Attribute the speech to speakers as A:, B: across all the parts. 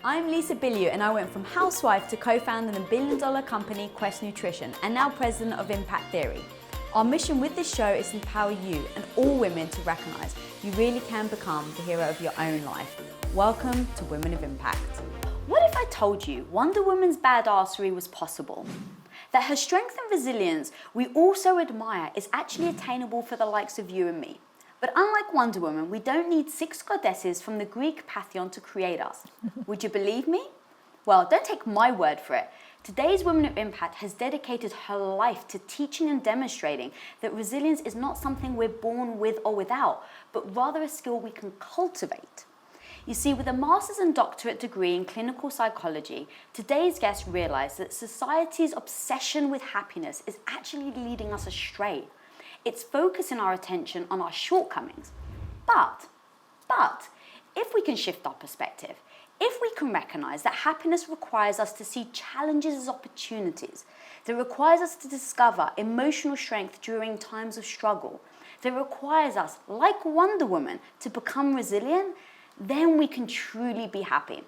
A: I'm Lisa Bilyeu and I went from housewife to co-founding the billion-dollar company Quest Nutrition and now president of Impact Theory. Our mission with this show is to empower you and all women to recognize you really can become the hero of your own life. Welcome to Women of Impact. What if I told you Wonder Woman's badassery was possible? That her strength and resilience we also admire is actually attainable for the likes of you and me. But unlike Wonder Woman, we don't need 6 goddesses from the Greek pantheon to create us. Would you believe me? Well, don't take my word for it. Today's Women of Impact has dedicated her life to teaching and demonstrating that resilience is not something we're born with or without, but rather a skill we can cultivate. You see, with a master's and doctorate degree in clinical psychology, today's guest realized that society's obsession with happiness is actually leading us astray. It's focusing our attention on our shortcomings. But, if we can shift our perspective, if we can recognize that happiness requires us to see challenges as opportunities, that requires us to discover emotional strength during times of struggle, that requires us, like Wonder Woman, to become resilient, then we can truly be happy.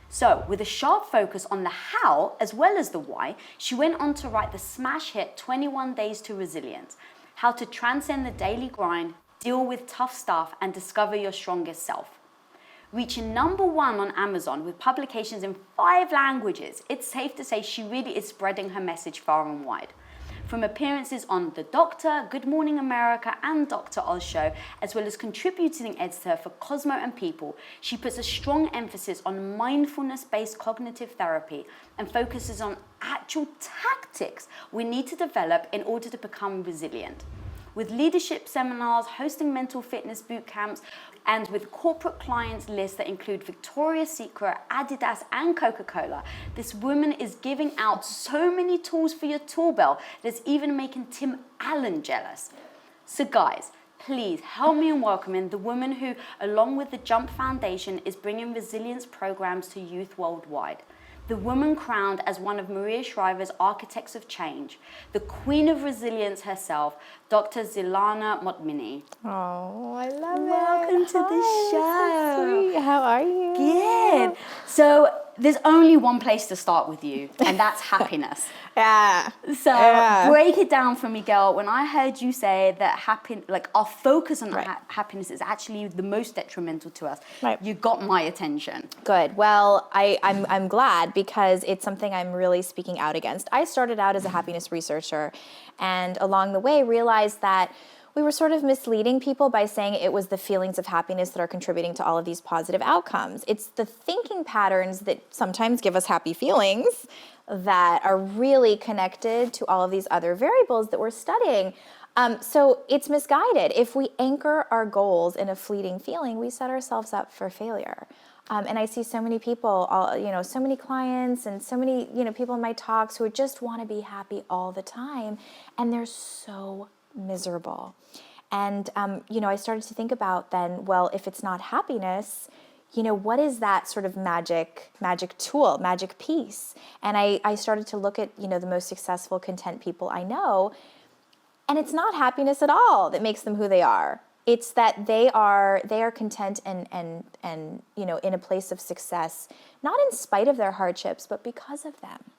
A: So, with a sharp focus on the how as well as the why, she went on to write the smash hit 21 Days to Resilience, how to transcend the daily grind, deal with tough stuff, and discover your strongest self. Reaching #1 on Amazon with publications in 5 languages, it's safe to say she really is spreading her message far and wide. From appearances on The Doctor, Good Morning America, and Dr. Oz Show, as well as contributing editor for Cosmo and People, she puts a strong emphasis on mindfulness-based cognitive therapy and focuses on actual tactics we need to develop in order to become resilient. With leadership seminars, hosting mental fitness boot camps, and with corporate clients lists that include Victoria's Secret, Adidas, and Coca-Cola, this woman is giving out so many tools for your tool belt that's even making Tim Allen jealous. So guys, please help me in welcoming the woman who, along with the Jump Foundation, is bringing resilience programs to youth worldwide. The woman crowned as one of Maria Shriver's architects of change, the queen of resilience herself, Dr. Zelana Montminy.
B: Oh, I love
A: Welcome
B: it.
A: to the show.
B: So sweet. How are you?
A: Good. So there's only one place to start with you, and that's happiness.
B: Yeah.
A: So
B: Yeah.
A: break it down for me, girl. When I heard you say that our focus on
B: Right.
A: happiness is actually the most detrimental to us,
B: Right.
A: you got my attention.
B: Good. Well, I'm glad because it's something I'm really speaking out against. I started out as a happiness researcher, and along the way realized that we were sort of misleading people by saying it was the feelings of happiness that are contributing to all of these positive outcomes. It's the thinking patterns that sometimes give us happy feelings that are really connected to all of these other variables that we're studying. So it's misguided. If we anchor our goals in a fleeting feeling, we set ourselves up for failure. And I see so many people, so many clients and so many, people in my talks who just want to be happy all the time. And they're so miserable. And, I started to think about then, well, if it's not happiness, what is that sort of magic tool, magic piece? And I started to look at, the most successful, content people I know. And it's not happiness at all that makes them who they are. It's that they are content and in a place of success, not in spite of their hardships, but because of them.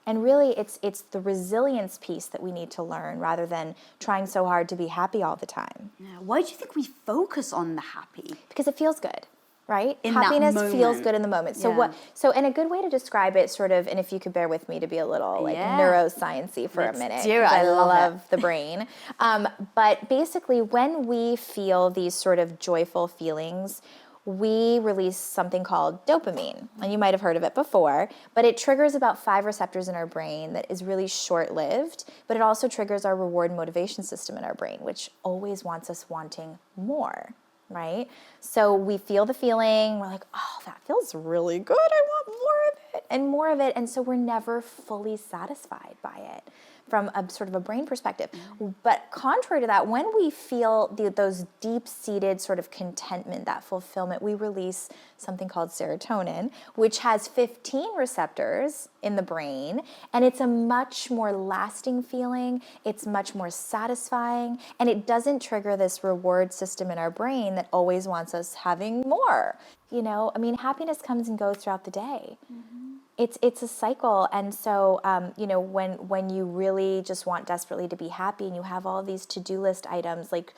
B: And really, it's the resilience piece that we need to learn rather than trying so hard to be happy all the time.
A: Yeah. Why do you think we focus on the happy?
B: Because it feels good, right?
A: In
B: Happiness
A: that
B: feels
A: moment.
B: good in the moment.
A: Yeah.
B: And a good way to describe it, sort of, and if you could bear with me to be a little
A: Yeah.
B: neuroscience-y for
A: Let's
B: a minute.
A: do it.
B: 'Cause
A: I love
B: the brain. But basically, when we feel these sort of joyful feelings, we release something called dopamine. And you might have heard of it before, but it triggers about 5 receptors in our brain that is really short-lived, but it also triggers our reward and motivation system in our brain, which always wants us wanting more, right? So we feel the feeling, we're like, oh, that feels really good, I want more of it, and more of it, and so we're never fully satisfied by it. from a sort of a brain perspective. But contrary to that, when we feel those deep-seated sort of contentment, that fulfillment, we release something called serotonin, which has 15 receptors in the brain, and it's a much more lasting feeling, it's much more satisfying, and it doesn't trigger this reward system in our brain that always wants us having more. You know, I mean, happiness comes and goes throughout the day. It's a cycle, and so you know, when you really just want desperately to be happy, and you have all these to-do list items like,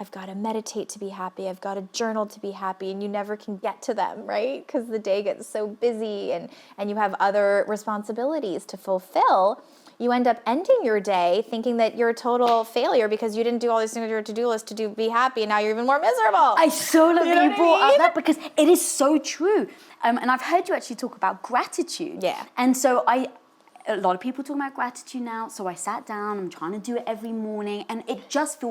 B: I've got to meditate to be happy, I've got to journal to be happy, and you never can get to them, right? Because the day gets so busy, and you have other responsibilities to fulfill. You end up ending your day thinking that you're a total failure because you didn't do all these things on your to-do list to be happy, and now you're even more miserable.
A: I so love
B: You
A: that
B: know
A: you
B: what I
A: brought up
B: mean?
A: that, because it is so true. And I've heard you actually talk about gratitude.
B: Yeah.
A: And so a lot of people talk about gratitude now. So I sat down, I'm trying to do it every morning, and it just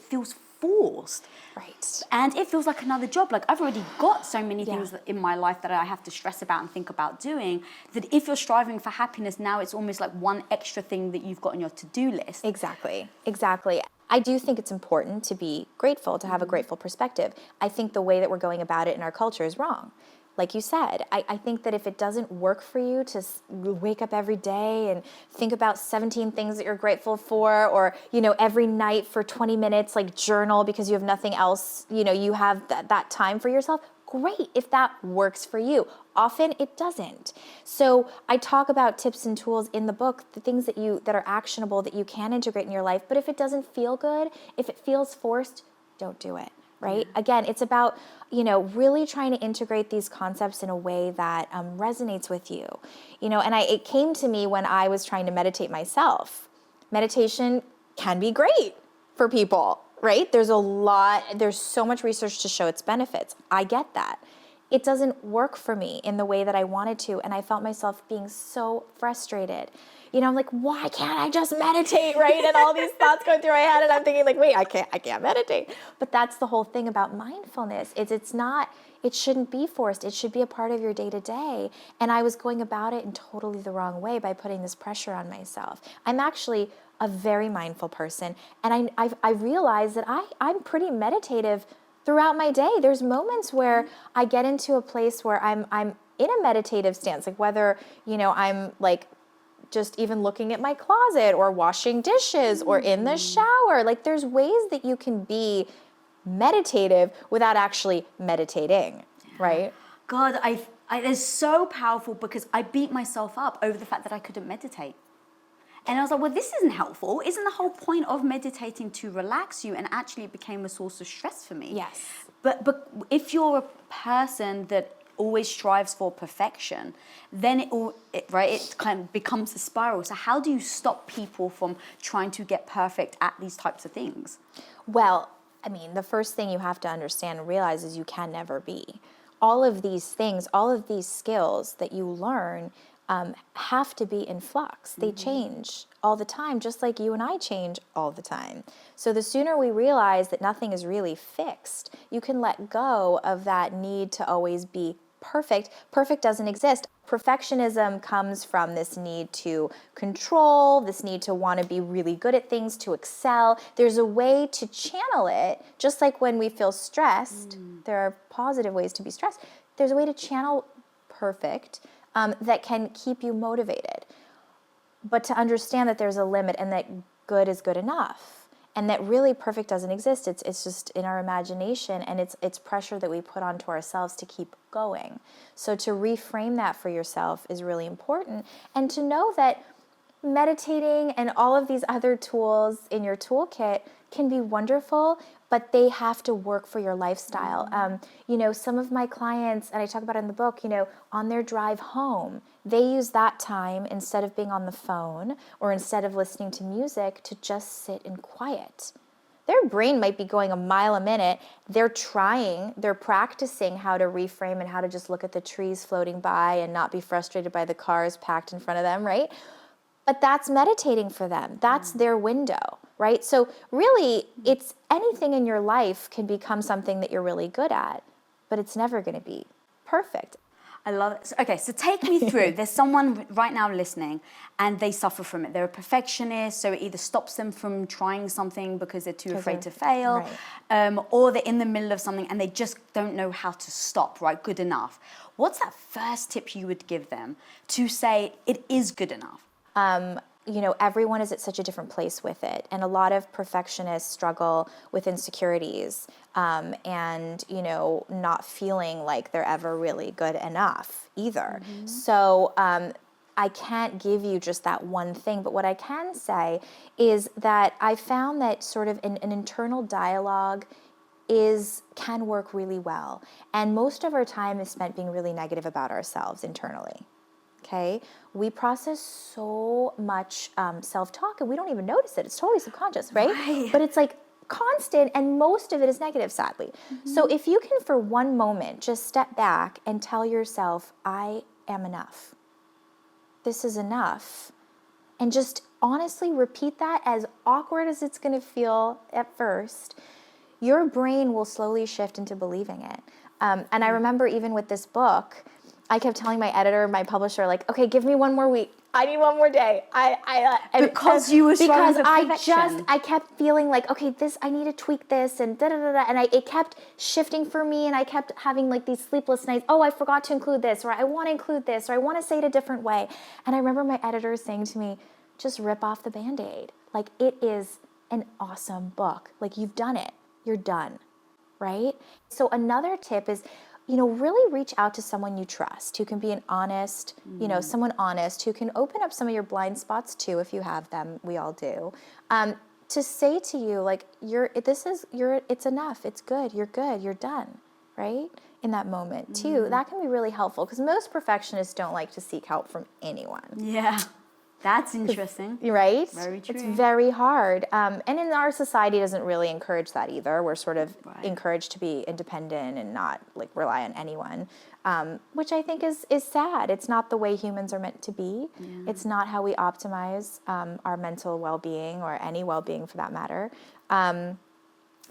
A: feels forced.
B: Right.
A: And it feels like another job. Like, I've already got so many
B: Yeah.
A: things in my life that I have to stress about and think about doing, that if you're striving for happiness, now it's almost like one extra thing that you've got on your to-do list.
B: Exactly. I do think it's important to be grateful, to have a grateful perspective. I think the way that we're going about it in our culture is wrong. Like you said, I think that if it doesn't work for you to wake up every day and think about 17 things that you're grateful for, or, you know, every night for 20 minutes, like journal because you have nothing else, you know, you have that time for yourself, great, if that works for you. Often it doesn't. So I talk about tips and tools in the book, the things that are actionable, that you can integrate in your life. But if it doesn't feel good, if it feels forced, don't do it. Right? Again, it's about, you know, really trying to integrate these concepts in a way that resonates with you. You know, and it came to me when I was trying to meditate myself. Meditation can be great for people, right? There's so much research to show its benefits. I get that. It doesn't work for me in the way that I wanted to, and I felt myself being so frustrated. You know, I'm like, why can't I just meditate, right? And all these thoughts going through my head, and I'm thinking like, wait, I can't meditate. But that's the whole thing about mindfulness. It shouldn't be forced. It should be a part of your day-to-day. And I was going about it in totally the wrong way by putting this pressure on myself. I'm actually a very mindful person, and I realized that I'm pretty meditative throughout my day. There's moments where I get into a place where I'm in a meditative stance, like whether, you know, I'm like just even looking at my closet or washing dishes or in the shower. Like, there's ways that you can be meditative without actually meditating, right?
A: God, it's so powerful, because I beat myself up over the fact that I couldn't meditate. And I was like, well, this isn't helpful. Isn't the whole point of meditating to relax you? And actually it became a source of stress for me.
B: Yes.
A: But if you're a person that always strives for perfection, then it kind of becomes a spiral. So how do you stop people from trying to get perfect at these types of things?
B: Well, I mean, the first thing you have to understand and realize is you can never be. All of these things, all of these skills that you learn have to be in flux. They change all the time, just like you and I change all the time. So the sooner we realize that nothing is really fixed, you can let go of that need to always be perfect. Perfect doesn't exist. Perfectionism comes from this need to control, this need to want to be really good at things, to excel. There's a way to channel it, just like when we feel stressed, there are positive ways to be stressed. There's a way to channel perfect that can keep you motivated. But to understand that there's a limit, and that good is good enough, and that really perfect doesn't exist. It's just in our imagination, and it's pressure that we put onto ourselves to keep going. So to reframe that for yourself is really important, and to know that meditating and all of these other tools in your toolkit can be wonderful, but they have to work for your lifestyle. You know, some of my clients, and I talk about it in the book, you know, on their drive home, they use that time, instead of being on the phone or instead of listening to music, to just sit in quiet. Their brain might be going a mile a minute. They're practicing how to reframe and how to just look at the trees floating by and not be frustrated by the cars packed in front of them, right? But that's meditating for them. That's their window, right? So really, it's anything in your life can become something that you're really good at, but it's never going to be perfect.
A: I love it. Okay, so take me through. There's someone right now listening and they suffer from it. They're a perfectionist, so it either stops them from trying something because they're too afraid to fail, or they're in the middle of something and they just don't know how to stop, right? Good enough. What's that first tip you would give them to say it is good enough?
B: You know, everyone is at such a different place with it. And a lot of perfectionists struggle with insecurities and, you know, not feeling like they're ever really good enough either. So I can't give you just that one thing. But what I can say is that I found that sort of an internal dialogue can work really well. And most of our time is spent being really negative about ourselves internally. Okay, we process so much self-talk and we don't even notice it. It's totally subconscious, right? But it's like constant, and most of it is negative, sadly. So if you can, for one moment, just step back and tell yourself, I am enough. This is enough. And just honestly repeat that, as awkward as it's going to feel at first, your brain will slowly shift into believing it. And I remember even with this book, I kept telling my editor, my publisher, like, okay, give me one more week. I need one more day.
A: Because you were struggling with perfection.
B: I kept feeling like, okay, I need to tweak this and da-da-da-da. And it kept shifting for me, and I kept having like these sleepless nights. Oh, I forgot to include this, or I want to include this, or I want to say it a different way. And I remember my editor saying to me, just rip off the Band-Aid. Like, it is an awesome book. Like, you've done it. You're done, right? So another tip is, you know, really reach out to someone you trust, who can be an honest, you know, someone honest, who can open up some of your blind spots too, if you have them. We all do. To say to you, like, it's enough. It's good. You're good. You're done. Right? In that moment too. That can be really helpful, because most perfectionists don't like to seek help from anyone.
A: Yeah. That's interesting.
B: Right?
A: Very true.
B: It's very hard. And in our society, it doesn't really encourage that either. We're sort of encouraged to be independent and not like rely on anyone, which I think is sad. It's not the way humans are meant to be. It's not how we optimize our mental well-being, or any well-being for that matter. But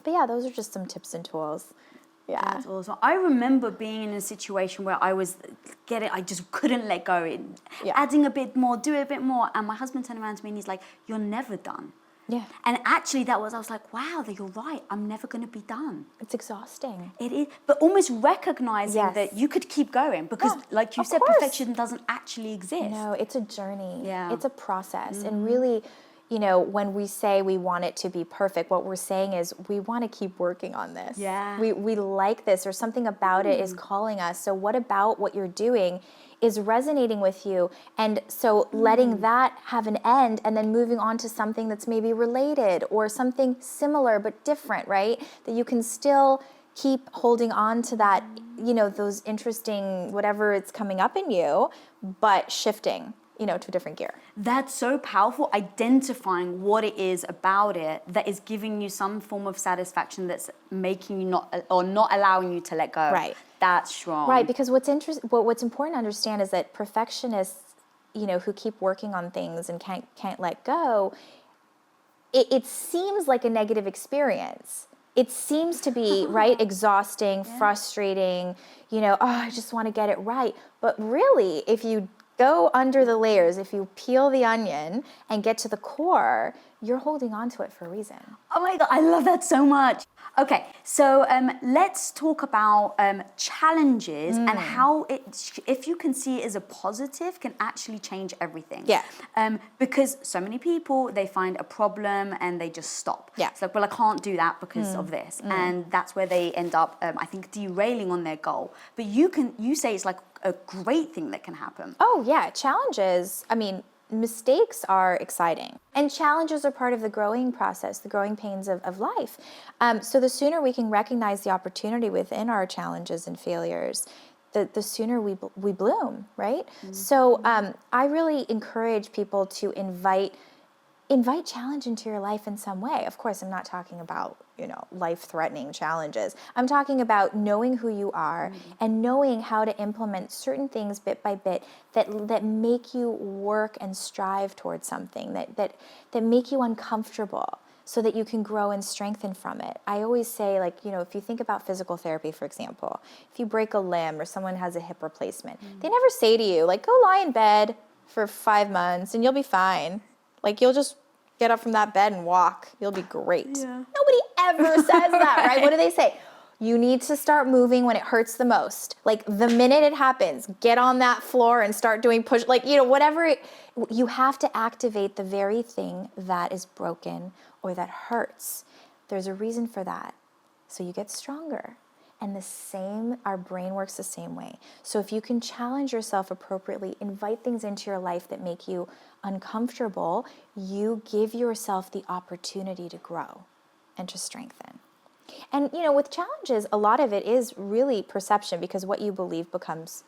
B: yeah, those are just some tips and tools. Yeah.
A: That's awesome. I remember being in a situation where I just couldn't let go. Adding a bit more, do it a bit more. And my husband turned around to me and he's like, you're never done.
B: Yeah.
A: And actually I was like, wow, you're right. I'm never going to be done.
B: It's exhausting.
A: It is. But almost recognizing that you could keep going, because like you said, perfection doesn't actually exist.
B: No, it's a journey.
A: Yeah.
B: It's a process. And really, you know, when we say we want it to be perfect, what we're saying is we want to keep working on this.
A: Yeah.
B: We like this, or something about it is calling us. So what about what you're doing is resonating with you? And so letting that have an end, and then moving on to something that's maybe related, or something similar but different, right? That you can still keep holding on to that, you know, those interesting, whatever it's coming up in you, but shifting, you know, to a different gear.
A: That's so powerful, identifying what it is about it that is giving you some form of satisfaction that's making you not allowing you to let go.
B: Right.
A: That's strong.
B: Right, because what's important to understand is that perfectionists, you know, who keep working on things and can't let go, it seems like a negative experience. It seems to be, right, exhausting, frustrating, you know, oh, I just want to get it right. But really, if you go under the layers, if you peel the onion and get to the core, you're holding on to it for a reason.
A: Oh my God, I love that so much. Okay, so let's talk about challenges and how if you can see it as a positive, can actually change everything.
B: Yeah.
A: Because so many people, they find a problem and they just stop.
B: Yeah.
A: It's like, well, I can't do that because of this. And that's where they end up, I think, derailing on their goal. But you say it's like a great thing that can happen.
B: Oh yeah, challenges, I mean, mistakes are exciting. And challenges are part of the growing process, the growing pains of life. So the sooner we can recognize the opportunity within our challenges and failures, the sooner we bloom, right? So I really encourage people to invite challenge into your life in some way. Of course, I'm not talking about, you know, life-threatening challenges. I'm talking about knowing who you are and knowing how to implement certain things bit by bit that make you work and strive towards something, that make you uncomfortable, so that you can grow and strengthen from it. I always say, like, you know, if you think about physical therapy, for example, if you break a limb or someone has a hip replacement, they never say to you, like, go lie in bed for 5 months and you'll be fine. Like, you'll just get up from that bed and walk. You'll be great.
A: Yeah.
B: Nobody ever says that, right? What do they say? You need to start moving when it hurts the most. Like, the minute it happens, get on that floor and start doing push, like, you know, whatever. You have to activate the very thing that is broken or that hurts. There's a reason for that. So you get stronger. And the same, our brain works the same way. So if you can challenge yourself appropriately, invite things into your life that make you uncomfortable, you give yourself the opportunity to grow and to strengthen. And, you know, with challenges, a lot of it is really perception, because what you believe becomes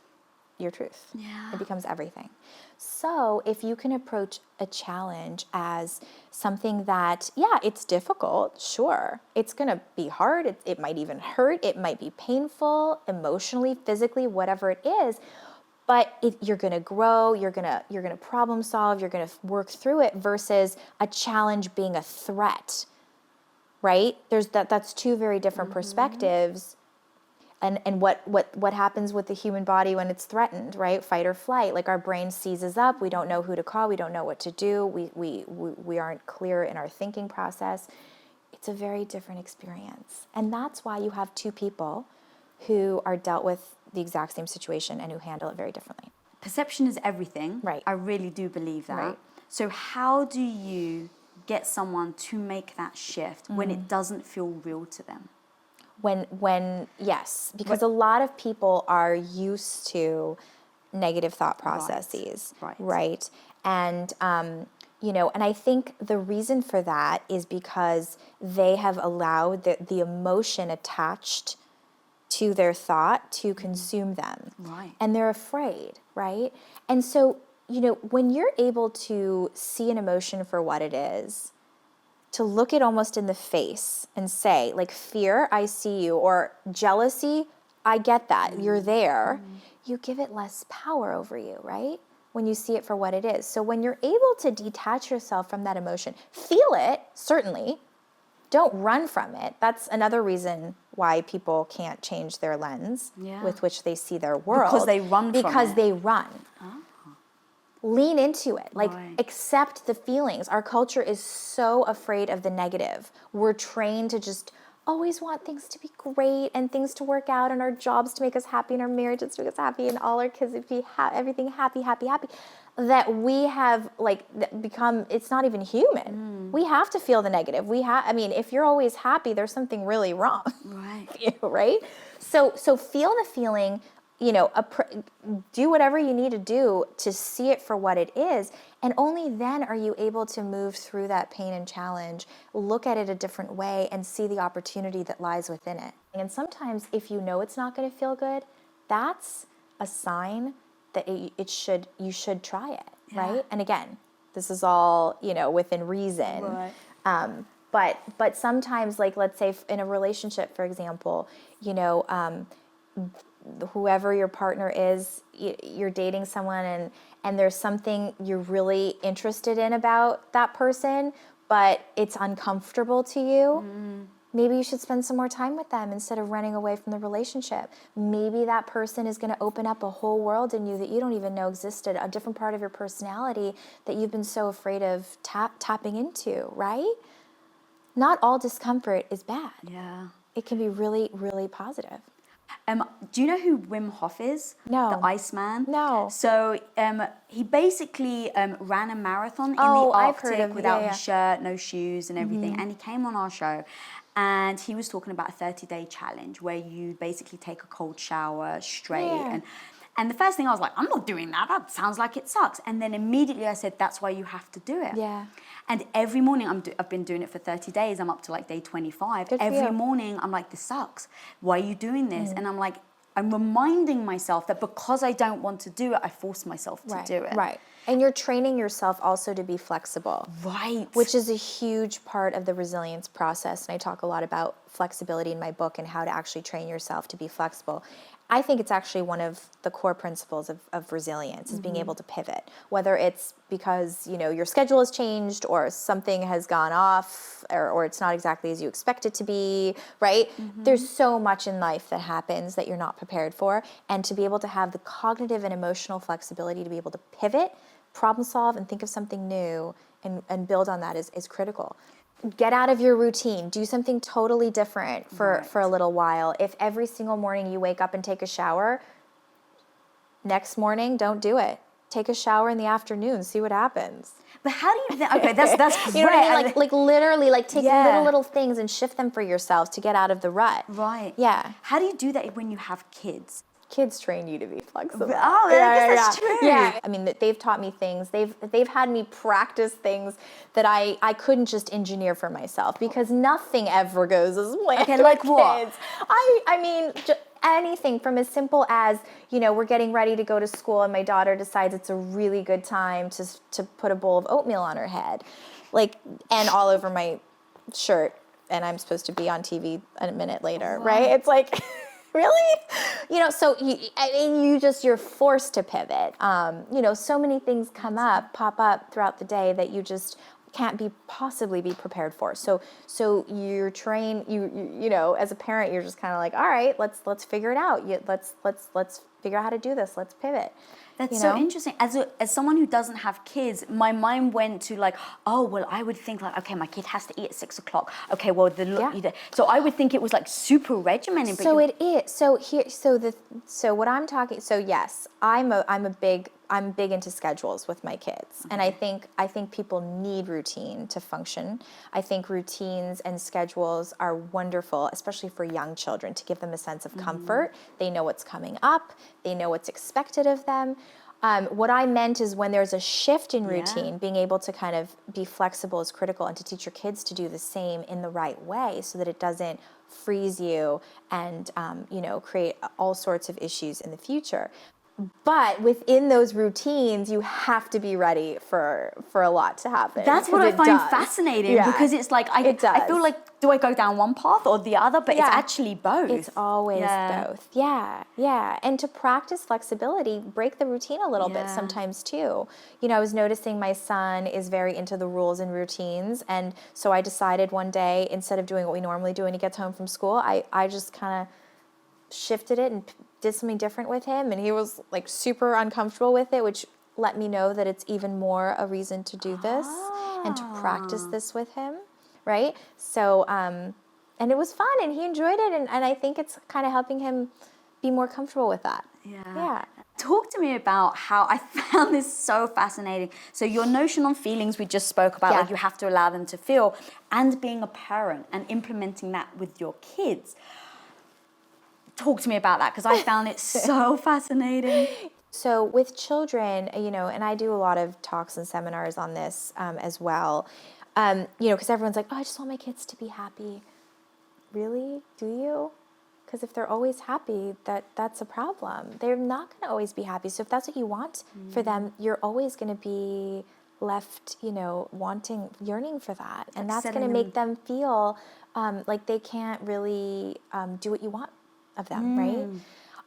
B: your truth.
A: Yeah.
B: It becomes everything. So if you can approach a challenge as something that, yeah, it's difficult, sure. It's going to be hard. It might even hurt. It might be painful, emotionally, physically, whatever it is. But you're going to grow, you're going to problem solve, you're going to work through it, versus a challenge being a threat. Right? That's two very different perspectives. And what happens with the human body when it's threatened, right? Fight or flight. Like, our brain seizes up. We don't know who to call. We don't know what to do. We aren't clear in our thinking process. It's a very different experience. And that's why you have two people who are dealt with the exact same situation and who handle it very differently.
A: Perception is everything.
B: Right.
A: I really do believe that.
B: Right.
A: So how do you get someone to make that shift when it doesn't feel real to them?
B: Yes, because a lot of people are used to negative thought processes, right? And, you know, and I think the reason for that is because they have allowed the emotion attached to their thought to consume them.
A: Right.
B: And they're afraid, right? And so, you know, when you're able to see an emotion for what it is, to look it almost in the face and say, like, fear, I see you, or jealousy, I get that, you're there, you give it less power over you, right? When you see it for what it is. So when you're able to detach yourself from that emotion, feel it, certainly, don't run from it. That's another reason why people can't change their lens with which they see their world.
A: Because they run from it.
B: Because they run. Lean into it. Like,
A: Right.
B: accept the feelings. Our culture is so afraid of the negative. We're trained to just always want things to be great and things to work out and our jobs to make us happy and our marriages to make us happy and all our kids to be everything happy, happy, happy. That we have, like, become, it's not even human. We have to feel the negative. I mean, if you're always happy, there's something really wrong.
A: Right.
B: Right? So feel the feeling, you know, do whatever you need to do to see it for what it is. And only then are you able to move through that pain and challenge, look at it a different way, and see the opportunity that lies within it. And sometimes if you know it's not going to feel good, that's a sign that you should try it, right? And again, this is all, you know, within reason.
A: Right.
B: But sometimes, like, let's say in a relationship, for example, you know, whoever your partner is, you're dating someone and there's something you're really interested in about that person, but it's uncomfortable to you. Maybe you should spend some more time with them instead of running away from the relationship. Maybe that person is going to open up a whole world in you that you don't even know existed, a different part of your personality that you've been so afraid of tapping into, right? Not all discomfort is bad.
A: Yeah.
B: It can be really, really positive.
A: Do you know who Wim Hof is?
B: No.
A: The Iceman?
B: No.
A: So he basically ran a marathon in the
B: I've heard
A: Arctic
B: of-
A: without
B: yeah,
A: his shirt, no shoes and everything. And he came on our show and he was talking about a 30-day challenge where you basically take a cold shower straight.
B: Yeah.
A: And the first thing I was like, I'm not doing that. That sounds like it sucks. And then immediately I said, that's why you have to do it.
B: Yeah.
A: And every morning, I've been doing it for 30 days. I'm up to like day 25.
B: Good for
A: Every
B: you.
A: morning, I'm like, this sucks. Why are you doing this? And I'm like, I'm reminding myself that because I don't want to do it, I force myself to do it.
B: Right. And you're training yourself also to be flexible.
A: Right.
B: Which is a huge part of the resilience process. And I talk a lot about flexibility in my book and how to actually train yourself to be flexible. I think it's actually one of the core principles of resilience is being able to pivot, whether it's because, your schedule has changed or something has gone off or it's not exactly as you expect it to be, right? There's so much in life that happens that you're not prepared for. And to be able to have the cognitive and emotional flexibility to be able to pivot, problem solve, and think of something new and build on that is critical. Get out of your routine. Do something totally different for a little while. If every single morning you wake up and take a shower, next morning, don't do it. Take a shower in the afternoon. See what happens.
A: But how do you? Okay, that's great.
B: You know what I mean? Like literally, take little things and shift them for yourself to get out of the rut.
A: Right.
B: Yeah.
A: How do you do that when you have kids?
B: Kids train you to be flexible.
A: Oh, I guess that's true.
B: Yeah, I mean, they've taught me things. They've had me practice things that I couldn't just engineer for myself because nothing ever goes as planned.
A: Okay, like what?
B: Kids. I mean, anything from as simple as, we're getting ready to go to school and my daughter decides it's a really good time to put a bowl of oatmeal on her head, and all over my shirt, and I'm supposed to be on TV a minute later, right? It's like... Really? So you're forced to pivot. So many things pop up throughout the day that you just can't possibly be prepared for. So you're trained, as a parent, you're just kind of like, all right, let's figure it out. Let's figure out how to do this. Let's pivot.
A: That's so interesting. As someone who doesn't have kids, my mind went to I would think okay, my kid has to eat at 6 o'clock. Okay, well, so I would think it was super regimented.
B: So it is. So what I'm talking. So yes, I'm big into schedules with my kids, and I think people need routine to function. I think routines and schedules are wonderful, especially for young children, to give them a sense of comfort. They know what's coming up. They know what's expected of them. What I meant is when there's a shift in routine, being able to kind of be flexible is critical, and to teach your kids to do the same in the right way so that it doesn't freeze you and create all sorts of issues in the future. But within those routines, you have to be ready for a lot to happen.
A: That's what I find fascinating because it's I feel like, do I go down one path or the other? But it's actually both.
B: It's always both. Yeah. And to practice flexibility, break the routine a little bit sometimes too. I was noticing my son is very into the rules and routines. And so I decided one day, instead of doing what we normally do when he gets home from school, I just kind of shifted it and did something different with him, and he was super uncomfortable with it, which let me know that it's even more a reason to do this and to practice this with him, right? So, and it was fun, and he enjoyed it, and I think it's kind of helping him be more comfortable with that. Yeah.
A: Talk to me about how I found this so fascinating. So your notion on feelings we just spoke about, you have to allow them to feel, and being a parent and implementing that with your kids. Talk to me about that, because I found it so fascinating.
B: So with children, and I do a lot of talks and seminars on this as well, because everyone's like, oh, I just want my kids to be happy. Really? Do you? Because if they're always happy, that's a problem. They're not going to always be happy. So if that's what you want for them, you're always going to be left, yearning for that. And that's going to make them feel like they can't really do what you want of them, right?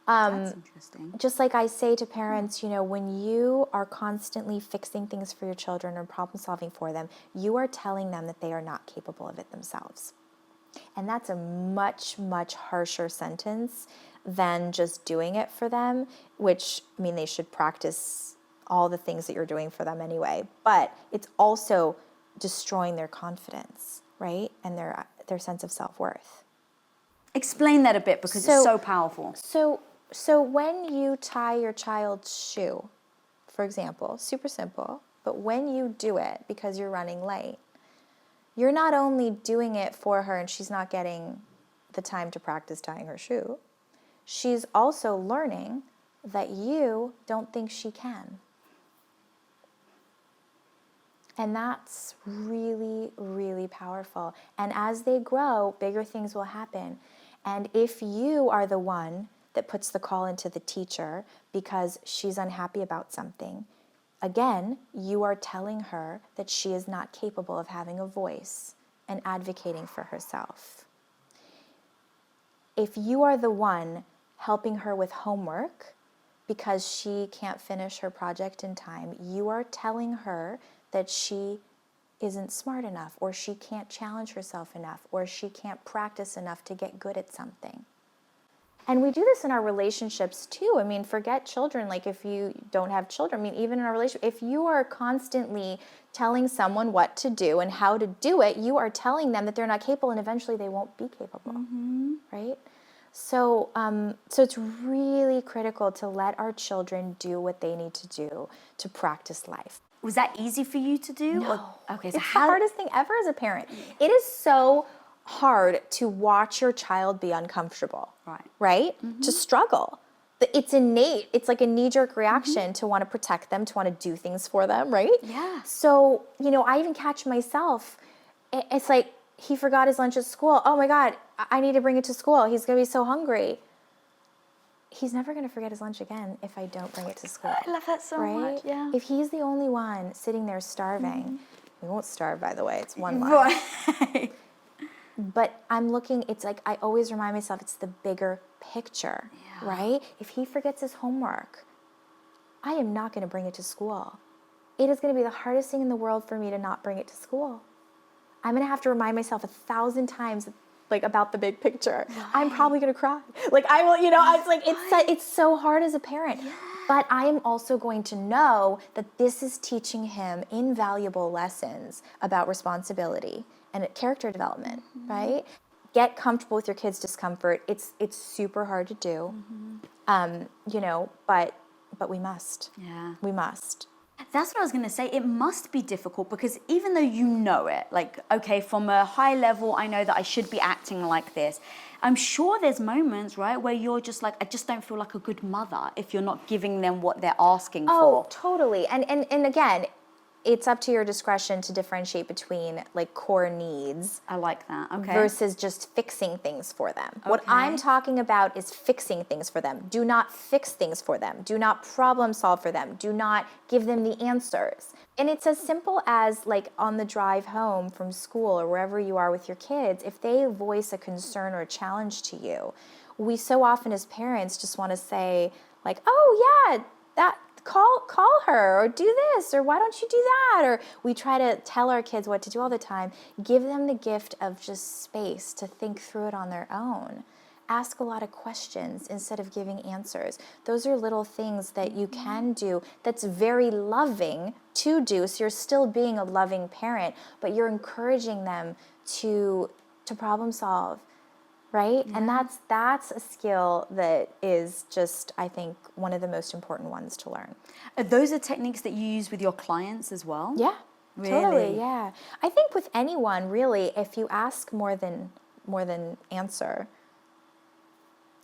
A: That's interesting.
B: Just like I say to parents, when you are constantly fixing things for your children or problem solving for them, you are telling them that they are not capable of it themselves. And that's a much, much harsher sentence than just doing it for them, which, they should practice all the things that you're doing for them anyway. But it's also destroying their confidence, right? And their sense of self-worth.
A: Explain that a bit, because it's so powerful.
B: So when you tie your child's shoe, for example, super simple, but when you do it because you're running late, you're not only doing it for her and she's not getting the time to practice tying her shoe, she's also learning that you don't think she can. And that's really, really powerful. And as they grow, bigger things will happen. And if you are the one that puts the call into the teacher because she's unhappy about something, again, you are telling her that she is not capable of having a voice and advocating for herself. If you are the one helping her with homework because she can't finish her project in time, you are telling her that she isn't smart enough, or she can't challenge herself enough, or she can't practice enough to get good at something. And we do this in our relationships too. I mean, forget children, like if you don't have children, I mean, even in our relationship, if you are constantly telling someone what to do and how to do it, you are telling them that they're not capable, and eventually they won't be capable, right? So, so it's really critical to let our children do what they need to do to practice life.
A: Was that easy for you to do?
B: No.
A: Okay, so
B: It's the hardest thing ever as a parent. It is so hard to watch your child be uncomfortable, right? To struggle. It's innate. It's like a knee-jerk reaction to want to protect them, to want to do things for them, right?
A: Yeah.
B: So, you know, I even catch myself. It's like, he forgot his lunch at school. Oh my God, I need to bring it to school. He's going to be so hungry. He's never going to forget his lunch again if I don't bring it to school.
A: I love that so much, yeah.
B: If he's the only one sitting there starving, we won't starve, by the way, it's one line.
A: Right.
B: But I'm looking, it's like I always remind myself it's the bigger picture, right? If he forgets his homework, I am not going to bring it to school. It is going to be the hardest thing in the world for me to not bring it to school. I'm going to have to remind myself 1,000 times like about the big picture. Right. I'm probably going to cry. Like I will, you know, it's like, it's so hard as a parent. Yeah. But I am also going to know that this is teaching him invaluable lessons about responsibility and character development, right? Get comfortable with your kids' discomfort. It's super hard to do, you know, but we must.
A: Yeah.
B: We must.
A: That's what I was going to say. It must be difficult because even though you know it, like, okay, from a high level, I know that I should be acting like this. I'm sure there's moments, right, where you're just like, I just don't feel like a good mother if you're not giving them what they're asking for.
B: Oh, totally. And again, it's up to your discretion to differentiate between like core needs.
A: I like that. Okay.
B: Versus just fixing things for them.
A: Okay.
B: What I'm talking about is fixing things for them. Do not fix things for them. Do not problem solve for them. Do not give them the answers. And it's as simple as like on the drive home from school or wherever you are with your kids, if they voice a concern or a challenge to you, we so often as parents just want to say like, oh yeah, that call her or do this or why don't you do that, or we try to tell our kids what to do all the time. Give them the gift of just space to think through it on their own. Ask a lot of questions instead of giving answers. Those are little things that you can do that's very loving to do, so you're still being a loving parent, but you're encouraging them to problem solve. Right? Yeah. And that's a skill that is just, I think, one of the most important ones to learn.
A: Those are techniques that you use with your clients as well?
B: Yeah,
A: really?
B: Totally, yeah. I think with anyone, really, if you ask more than answer,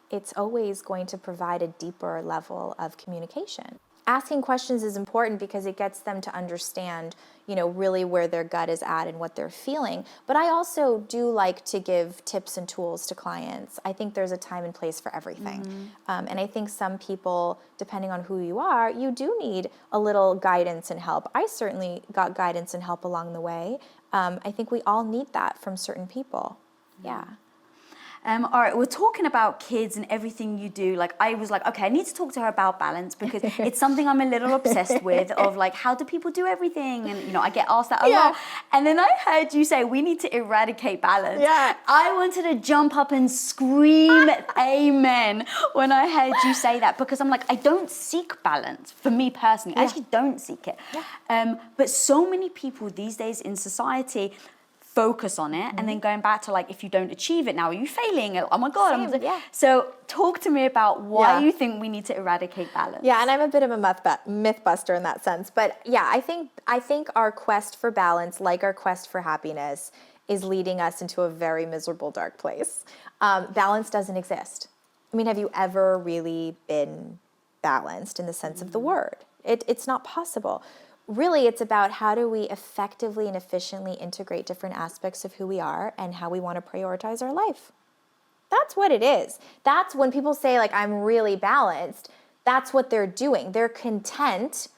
B: it's always going to provide a deeper level of communication. Asking questions is important because it gets them to understand, you know, really where their gut is at and what they're feeling. But I also do like to give tips and tools to clients. I think there's a time and place for everything. And I think some people, depending on who you are, you do need a little guidance and help. I certainly got guidance and help along the way. I think we all need that from certain people. Yeah.
A: All right, we're talking about kids and everything you do. Like, I was like, okay, I need to talk to her about balance because it's something I'm a little obsessed with, of like, how do people do everything? And, you know, I get asked that a lot. And then I heard you say, we need to eradicate balance.
B: Yeah.
A: I wanted to jump up and scream amen when I heard you say that, because I'm like, I don't seek balance for me personally. I actually don't seek it. But so many people these days in society focus on it, and then going back to like, if you don't achieve it now, are you failing? Oh my God. So talk to me about why you think we need to eradicate balance.
B: Yeah, and I'm a bit of a myth buster in that sense. But yeah, I think our quest for balance, like our quest for happiness, is leading us into a very miserable, dark place. Balance doesn't exist. I mean, have you ever really been balanced in the sense of the word? It's not possible. Really, it's about how do we effectively and efficiently integrate different aspects of who we are and how we want to prioritize our life. That's what it is. That's when people say, like, I'm really balanced, that's what they're doing. They're content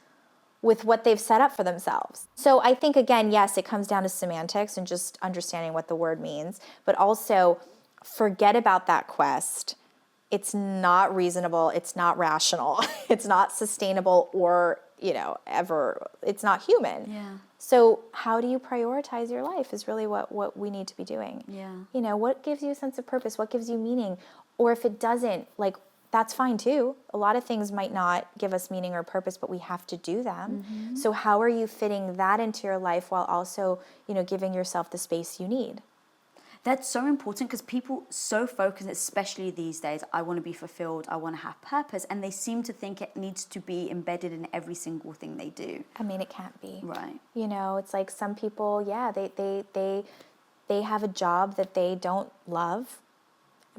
B: with what they've set up for themselves. So I think, again, yes, it comes down to semantics and just understanding what the word means, but also forget about that quest it's not reasonable, it's not rational, it's not sustainable, or, ever, it's not human.
A: Yeah.
B: So how do you prioritize your life is really what we need to be doing.
A: Yeah.
B: What gives you a sense of purpose? What gives you meaning? Or if it doesn't, like, that's fine too. A lot of things might not give us meaning or purpose, but we have to do them.
A: Mm-hmm.
B: So how are you fitting that into your life while also, giving yourself the space you need?
A: That's so important because people so focus, especially these days, I want to be fulfilled, I want to have purpose, and they seem to think it needs to be embedded in every single thing they do.
B: I mean, it can't be.
A: Right.
B: It's like some people, they have a job that they don't love,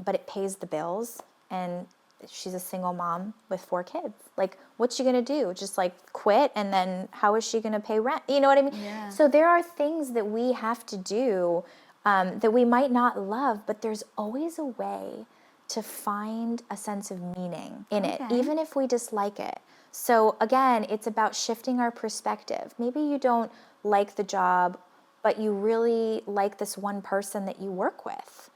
B: but it pays the bills, and she's a single mom with 4 kids. Like, what's she going to do? Just like quit, and then how is she going to pay rent? You know what I mean?
A: Yeah.
B: So there are things that we have to do that we might not love, but there's always a way to find a sense of meaning in it, even if we dislike it. So again, it's about shifting our perspective. Maybe you don't like the job, but you really like this one person that you work with.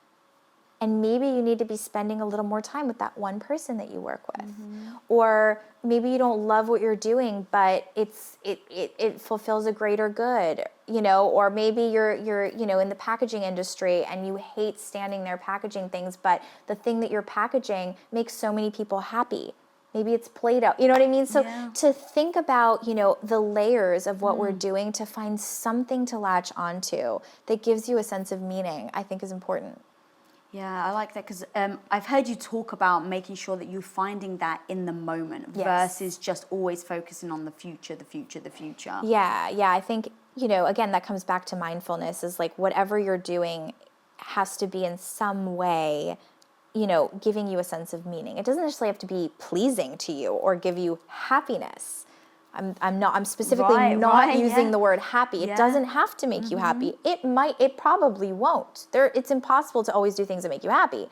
B: And maybe you need to be spending a little more time with that one person that you work with. Mm-hmm. Or maybe you don't love what you're doing, but it fulfills a greater good, or maybe you're in the packaging industry and you hate standing there packaging things, but the thing that you're packaging makes so many people happy. Maybe it's Play-Doh, you know what I mean? So to think about, the layers of what we're doing to find something to latch onto that gives you a sense of meaning, I think is important.
A: Yeah, I like that because I've heard you talk about making sure that you're finding that in the moment versus just always focusing on the future, the future, the future.
B: Yeah. I think, again, that comes back to mindfulness is like whatever you're doing has to be in some way, giving you a sense of meaning. It doesn't necessarily have to be pleasing to you or give you happiness. I'm specifically not using the word happy. It doesn't have to make you happy. It probably won't. It's impossible to always do things that make you happy,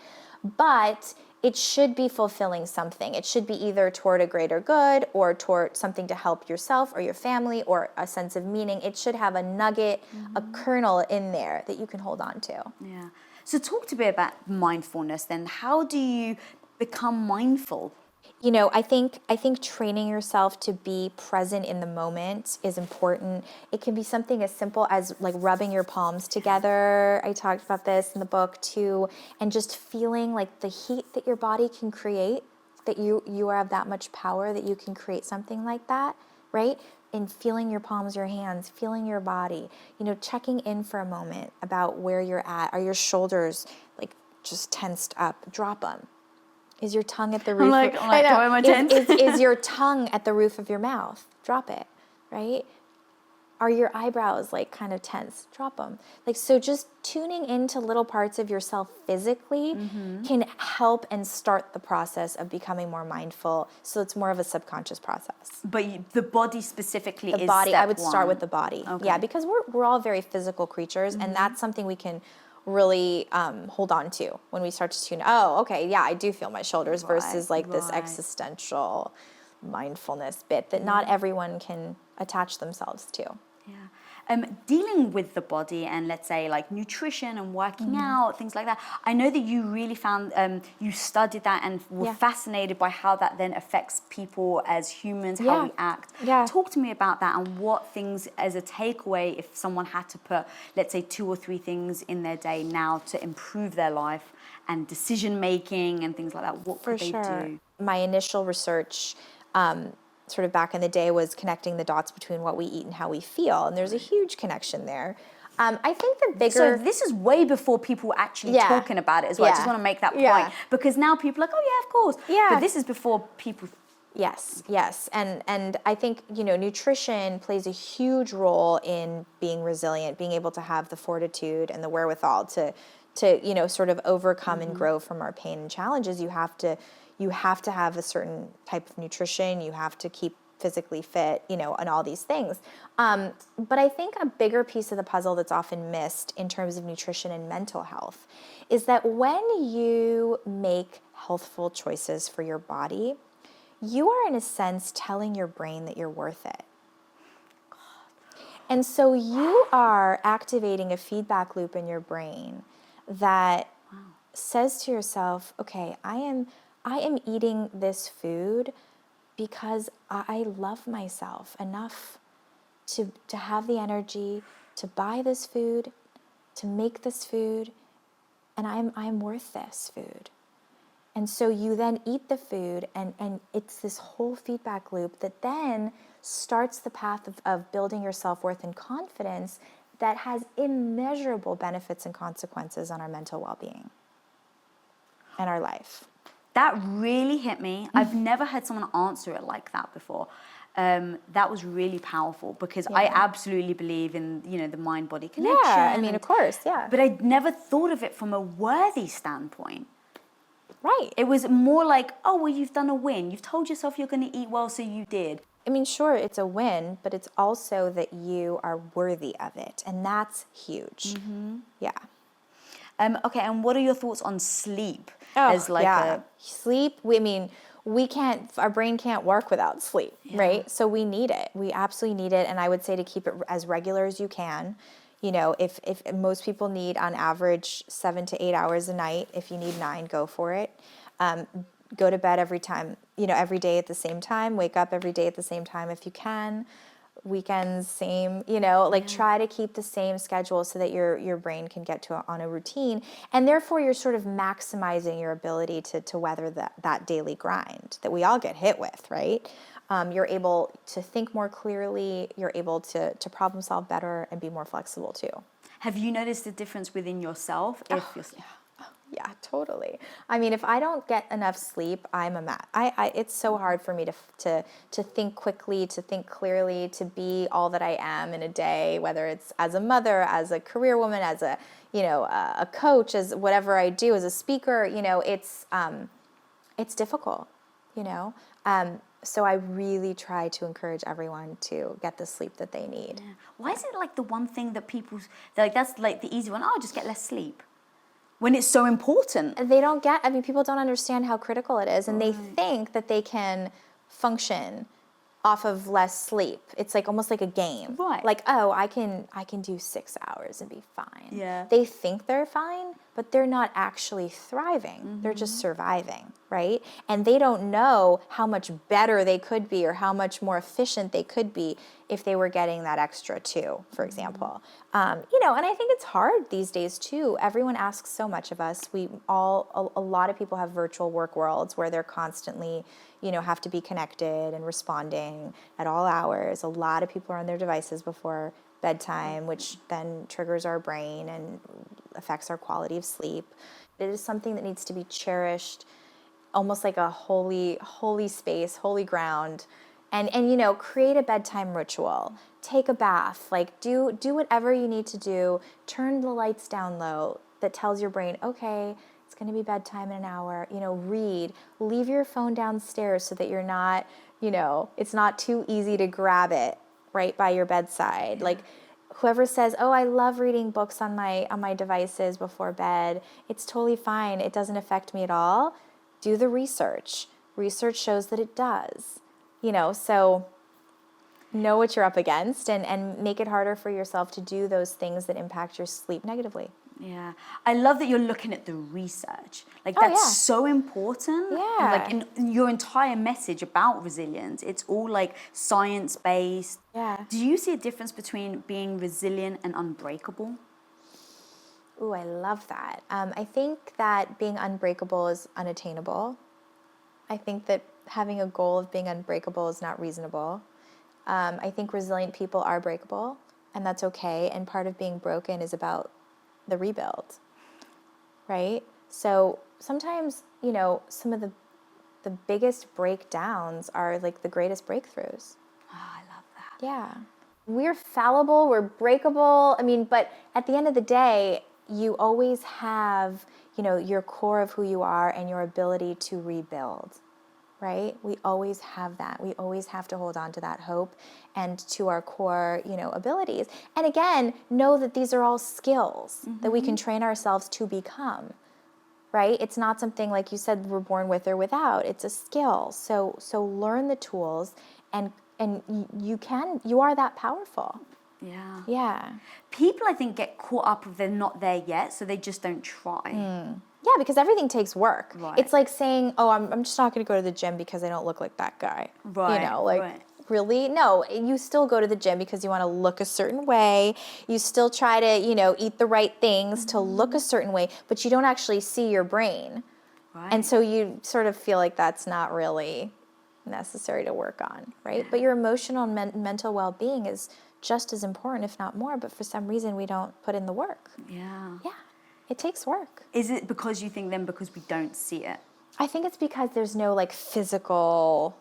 B: but it should be fulfilling something. It should be either toward a greater good or toward something to help yourself or your family or a sense of meaning. It should have a nugget, a kernel in there that you can hold on to.
A: Yeah. So talk to me about mindfulness then. How do you become mindful?
B: I think training yourself to be present in the moment is important. It can be something as simple as like rubbing your palms together. I talked about this in the book too, and just feeling like the heat that your body can create, that you have that much power that you can create something like that, right? And feeling your palms, your hands, feeling your body, checking in for a moment about where you're at. Are your shoulders like just tensed up? Drop them. Is your tongue at the roof? Is your tongue at the roof of your mouth? Drop it, right? Are your eyebrows like kind of tense? Drop them. Like, so just tuning into little parts of yourself physically can help and start the process of becoming more mindful. So it's more of a subconscious process.
A: But the body specifically is
B: body.
A: Step
B: I would start
A: one.
B: with the body.
A: Okay.
B: Yeah, because we're all very physical creatures, and that's something we can really hold on to when we start to tune. Oh, okay, yeah, I do feel my shoulders versus like this existential mindfulness bit that not everyone can attach themselves to.
A: Yeah. Dealing with the body and let's say like nutrition and working out, things like that. I know that you really found, you studied that and were fascinated by how that then affects people as humans, how we act.
B: Yeah.
A: Talk to me about that and what things as a takeaway, if someone had to put, let's say 2 or 3 things in their day now to improve their life and decision making and things like that, what could they do?
B: My initial research sort of back in the day was connecting the dots between what we eat and how we feel. And there's a huge connection there. I think the bigger...
A: So this is way before people were actually talking about it as well. I just want to make that point. Because now people are like, oh yeah, of course. Yeah. But this is before people...
B: Yes. And I think, nutrition plays a huge role in being resilient, being able to have the fortitude and the wherewithal to sort of overcome and grow from our pain and challenges. You have to have a certain type of nutrition. You have to keep physically fit, and all these things. But I think a bigger piece of the puzzle that's often missed in terms of nutrition and mental health is that when you make healthful choices for your body, you are in a sense telling your brain that you're worth it. And so you are activating a feedback loop in your brain that says to yourself, okay, I I am eating this food because I love myself enough to have the energy to buy this food, to make this food, and I'm worth this food. And so you then eat the food, and it's this whole feedback loop that then starts the path of building your self-worth and confidence that has immeasurable benefits and consequences on our mental well-being and our life.
A: That really hit me. I've never heard someone answer it like that before. That was really powerful because I absolutely believe in, the mind-body connection.
B: Yeah, I mean, of course, yeah.
A: But I'd never thought of it from a worthy standpoint.
B: Right.
A: It was more like, oh, well, you've done a win. You've told yourself you're going to eat well, so you did.
B: I mean, sure, it's a win, but it's also that you are worthy of it. And that's huge. Mm-hmm. Yeah.
A: Okay, and what are your thoughts on sleep?
B: Sleep, our brain can't work without sleep, right? So we need it. We absolutely need it. And I would say to keep it as regular as you can. If most people need on average 7 to 8 hours a night, if you need 9, go for it. Go to bed every day at the same time, wake up every day at the same time if you can. Weekends, same, try to keep the same schedule so that your brain can get on a routine. And therefore you're sort of maximizing your ability to weather that daily grind that we all get hit with, right? You're able to think more clearly, you're able to problem solve better and be more flexible too.
A: Have you noticed a difference within yourself?
B: Yeah, totally. I mean, if I don't get enough sleep, I'm a mess. It's so hard for me to think quickly, to think clearly, to be all that I am in a day, whether it's as a mother, as a career woman, as a coach, as whatever I do, as a speaker. It's difficult. So I really try to encourage everyone to get the sleep that they need.
A: Yeah. Why is it like the one thing that that's like the easy one? Oh, just get less sleep. When it's so important.
B: People don't understand how critical it is, and they think that they can function off of less sleep. It's like almost like a game.
A: Right.
B: Like, oh, I can do 6 hours and be fine.
A: Yeah.
B: They think they're fine, but they're not actually thriving. Mm-hmm. They're just surviving, right? And they don't know how much better they could be or how much more efficient they could be if they were getting that extra 2, for example. And I think it's hard these days too. Everyone asks so much of us. A lot of people have virtual work worlds where they're constantly, have to be connected and responding at all hours. A lot of people are on their devices before bedtime, which then triggers our brain and affects our quality of sleep. It is something that needs to be cherished, almost like a holy space, holy ground. And create a bedtime ritual. Take a bath. Like do whatever you need to do. Turn the lights down low. That tells your brain, okay, it's going to be bedtime in an hour. Read. Leave your phone downstairs so that you're not, it's not too easy to grab it right by your bedside. Yeah. Like whoever says, oh, I love reading books on my devices before bed, it's totally fine. It doesn't affect me at all. Do the research. Research shows that it does. So know what you're up against and make it harder for yourself to do those things that impact your sleep negatively.
A: Yeah. I love that you're looking at the research. Like, that's so important.
B: Yeah.
A: And like in your entire message about resilience, it's all like science-based.
B: Yeah.
A: Do you see a difference between being resilient and unbreakable?
B: Ooh, I love that. I think that being unbreakable is unattainable. I think that having a goal of being unbreakable is not reasonable. I think resilient people are breakable, and that's okay. And part of being broken is about the rebuild, right? So sometimes, some of the biggest breakdowns are like the greatest breakthroughs.
A: Oh, I love that.
B: Yeah. We're fallible, we're breakable. But at the end of the day, you always have, your core of who you are and your ability to rebuild. Right? We always have that. We always have to hold on to that hope and to our core, abilities. And again, know that these are all skills that we can train ourselves to become, right? It's not something like you said we're born with or without. It's a skill. So learn the tools and you are that powerful.
A: Yeah.
B: Yeah.
A: People, I think, get caught up if they're not there yet, so they just don't try.
B: Yeah, because everything takes work.
A: Right.
B: It's like saying, oh, I'm just not going to go to the gym because I don't look like that guy.
A: Right,
B: You know, like,
A: right.
B: really? No, you still go to the gym because you want to look a certain way. You still try to, you know, eat the right things to look a certain way, but you don't actually see your brain.
A: Right.
B: And so you sort of feel like that's not really necessary to work on, right?
A: Yeah.
B: But your emotional and mental well-being is just as important, if not more, but for some reason we don't put in the work.
A: Yeah.
B: Yeah, it takes work.
A: Is it because you think then because we don't see it?
B: I think it's because there's no like physical,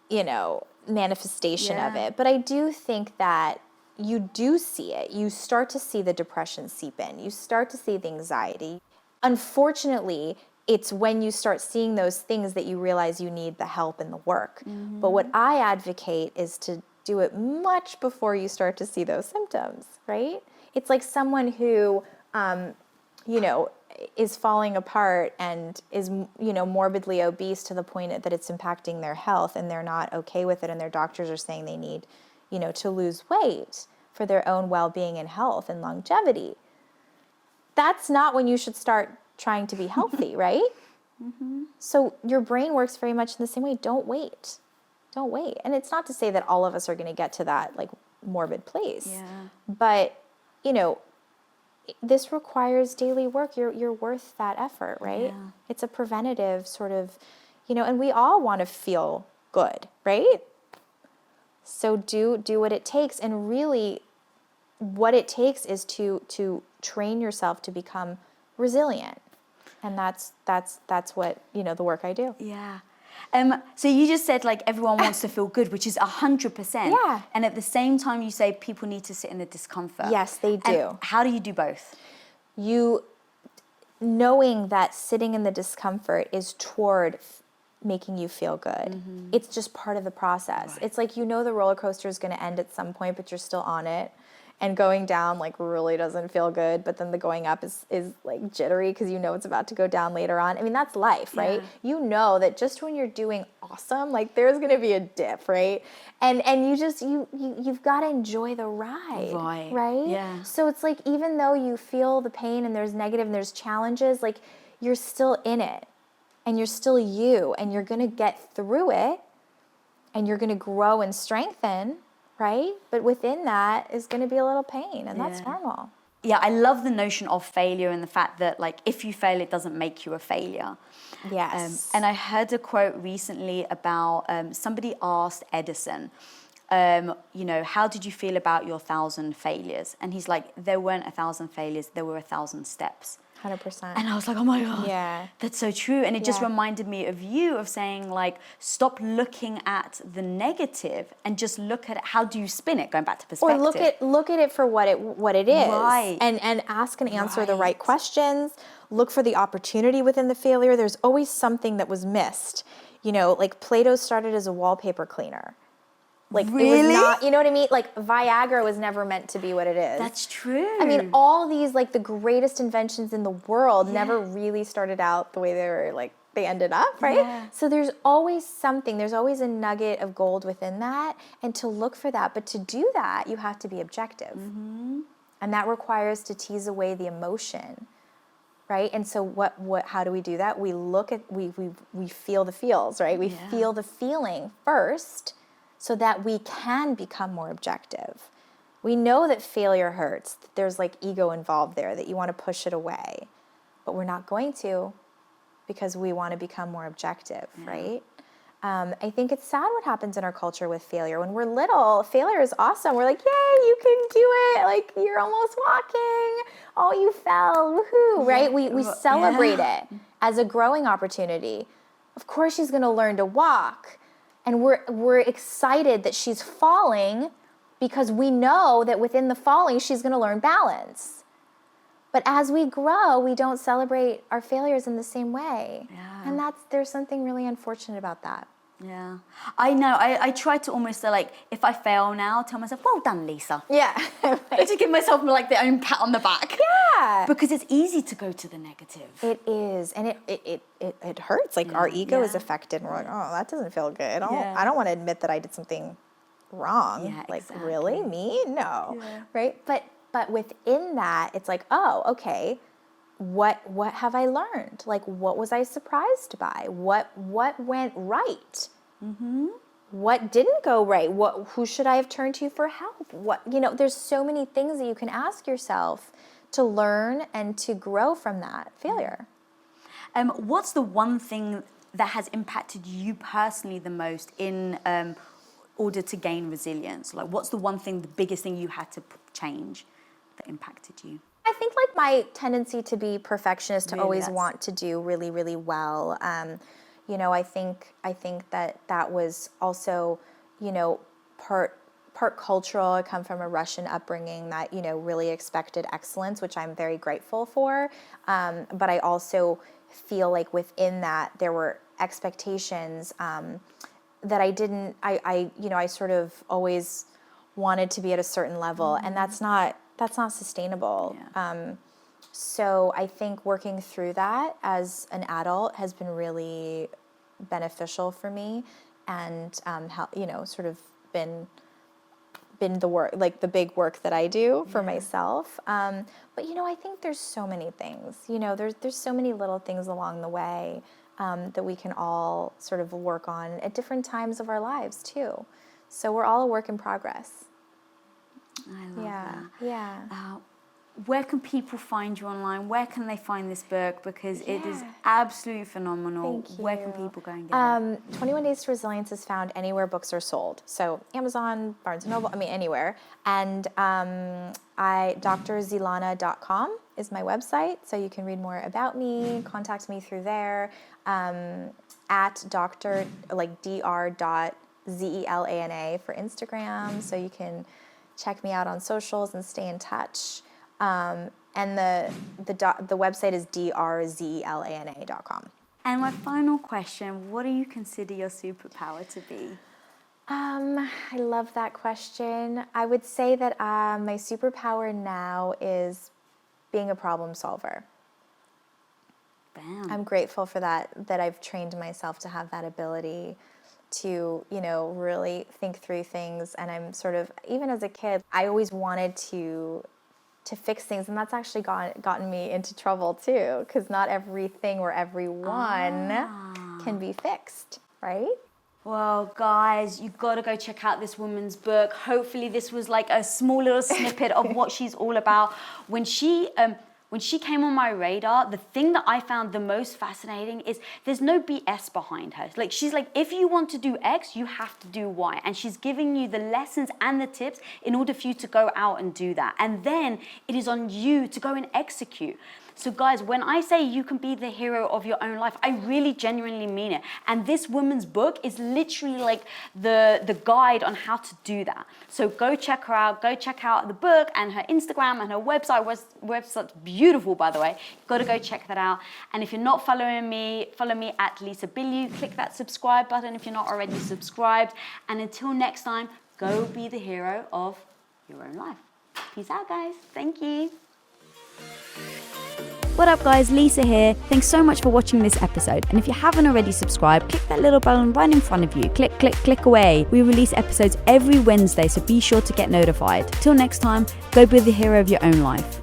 B: you know, manifestation of
A: Yeah.
B: it. But I do think that you do see it. You start to see the depression seep in. You start to see the anxiety. Unfortunately, it's when you start seeing those things that you realize you need the help and the work. But what I advocate is to do it much before you start to see those symptoms, right? It's like someone who, you know, is falling apart and is, you know, morbidly obese to the point that it's impacting their health and they're not okay with it and their doctors are saying they need, you know, to lose weight for their own well-being and health and longevity. That's not when you should start trying to be healthy, right? So your brain works very much in the same way. Don't wait. Don't wait. And it's not to say that all of us are going to get to that like morbid place.
A: Yeah.
B: But, you know, this requires daily work. You're worth that effort, right?
A: Yeah.
B: It's a preventative sort of, you know, and we all want to feel good, right? So do what it takes, and really what it takes is to train yourself to become resilient. And that's what, you know, the work I do.
A: Yeah. So you just said like everyone wants to feel good, which is 100%.
B: Yeah.
A: And at the same time, you say people need to sit in the discomfort.
B: Yes, they do.
A: And how do you do both?
B: You knowing that sitting in the discomfort is toward making you feel good. It's just part of the process.
A: Right.
B: It's like, you know, the roller coaster is going to end at some point, but you're still on it. And going down like really doesn't feel good, but then the going up is like jittery because you know it's about to go down later on. I mean, that's life, right?
A: Yeah.
B: You know that just when you're doing awesome, like there's gonna be a dip, right? And you just you've got to enjoy the ride,
A: Right.
B: right?
A: Yeah.
B: So it's like, even though you feel the pain and there's negative and there's challenges, like you're still in it, and you're still you, and you're gonna get through it, and you're gonna grow and strengthen. Right? But within that is going to be a little pain, and that's
A: Yeah.
B: normal.
A: Yeah, I love the notion of failure and the fact that like if you fail, it doesn't make you a failure.
B: Yes.
A: And I heard a quote recently about somebody asked Edison, you know, how did you feel about your 1,000 failures? And he's like, there weren't 1,000 failures, there were 1,000 steps.
B: 100%.
A: And I was like, oh my God,
B: Yeah.
A: that's so true. And it just
B: Yeah.
A: reminded me of you, of saying like, stop looking at the negative and just look at it. How do you spin it? Going back to
B: Or
A: perspective.
B: look at it for what it is.
A: Right.
B: And ask and answer the right
A: Right.
B: questions. Look for the opportunity within the failure. There's always something that was missed. You know, like Play-Doh started as a wallpaper cleaner. Like it was
A: Really?
B: not, you know what I mean? Like Viagra was never meant to be what it is.
A: That's true.
B: I mean, all these, like, the greatest inventions in the world never really started out the way they were, like, they ended up, right?
A: Yeah.
B: So there's always something, there's always a nugget of gold within that, and to look for that. But to do that, you have to be objective. And that requires to tease away the emotion, right? And so how do we do that? We look at, we feel the feels, right? We
A: Yeah.
B: feel the feeling first so that we can become more objective. We know that failure hurts, that there's like ego involved there, that you want to push it away, but we're not going to, because we want to become more objective, right? I think it's sad what happens in our culture with failure. When we're little, failure is awesome. We're like, yay, you can do it. Like, you're almost walking. Oh, you fell, woohoo, right? We celebrate it as a growing opportunity. Of course she's going to learn to walk. And we're excited that she's falling because we know that within the falling, she's going to learn balance. But as we grow, we don't celebrate our failures in the same way.
A: Yeah.
B: And there's something really unfortunate about that.
A: Yeah, I know. I try to almost like, if I fail now, tell myself, well done, Lisa.
B: Yeah.
A: I just give myself like the own pat on the back.
B: Yeah.
A: Because it's easy to go to the negative.
B: It is. And it hurts. Like our ego is
A: Yeah.
B: affected. And we're like, oh, that doesn't feel good.
A: Yeah.
B: I don't want to admit that I did something wrong.
A: Yeah,
B: like,
A: exactly.
B: really? Me? No.
A: Yeah.
B: Right? But within that, it's like, oh, okay. what have I learned? Like, what was I surprised by? What went right? What didn't go right? Who should I have turned to for help? There's so many things that you can ask yourself to learn and to grow from that failure.
A: What's the one thing that has impacted you personally the most in order to gain resilience? Like, what's the one thing, the biggest thing you had to change that impacted you?
B: I think like my tendency to be perfectionist, to
A: Really,
B: always
A: that's-
B: want to do really, really well. I think that was also, part cultural. I come from a Russian upbringing that, really expected excellence, which I'm very grateful for. But I also feel like within that there were expectations that I sort of always wanted to be at a certain level, and that's not sustainable.
A: Yeah.
B: So I think working through that as an adult has been really beneficial for me, and sort of been the work, like the big work that I do for myself. But I think there's so many things. There's so many little things along the way that we can all sort of work on at different times of our lives too. So we're all a work in progress.
A: I love that.
B: Yeah.
A: Where can people find you online? Where can they find this book? Because it is absolutely phenomenal.
B: Thank you.
A: Where can people go and get it?
B: 21 Days to Resilience is found anywhere books are sold. So Amazon, Barnes & Noble, anywhere. And drzelana.com is my website. So you can read more about me, contact me through there. At Dr. like dr.zelana for Instagram. So you can check me out on socials and stay in touch. And the website is drzelana.com.
A: And my final question, what do you consider your superpower to be?
B: I love that question. I would say that my superpower now is being a problem solver.
A: Bam.
B: I'm grateful for that I've trained myself to have that ability to, really think through things. And I'm sort of, even as a kid, I always wanted to fix things, and that's actually gotten me into trouble too, because not everything or everyone can be fixed, right?
A: Well, guys, you've got to go check out this woman's book. Hopefully this was like a small little snippet of what she's all about. When she came on my radar, the thing that I found the most fascinating is there's no BS behind her. Like, she's like, if you want to do X, you have to do Y. And she's giving you the lessons and the tips in order for you to go out and do that. And then it is on you to go and execute. So guys, when I say you can be the hero of your own life, I really genuinely mean it. And this woman's book is literally like the guide on how to do that. So go check her out. Go check out the book and her Instagram and her website. Website's beautiful, by the way. You've got to go check that out. And if you're not following me, follow me at Lisa Bilyeu. Click that subscribe button if you're not already subscribed. And until next time, go be the hero of your own life. Peace out, guys. Thank you. What up, guys? Lisa here. Thanks so much for watching this episode. And if you haven't already subscribed, click that little button right in front of you. Click, click, click away. We release episodes every Wednesday, so be sure to get notified. Till next time, go be the hero of your own life.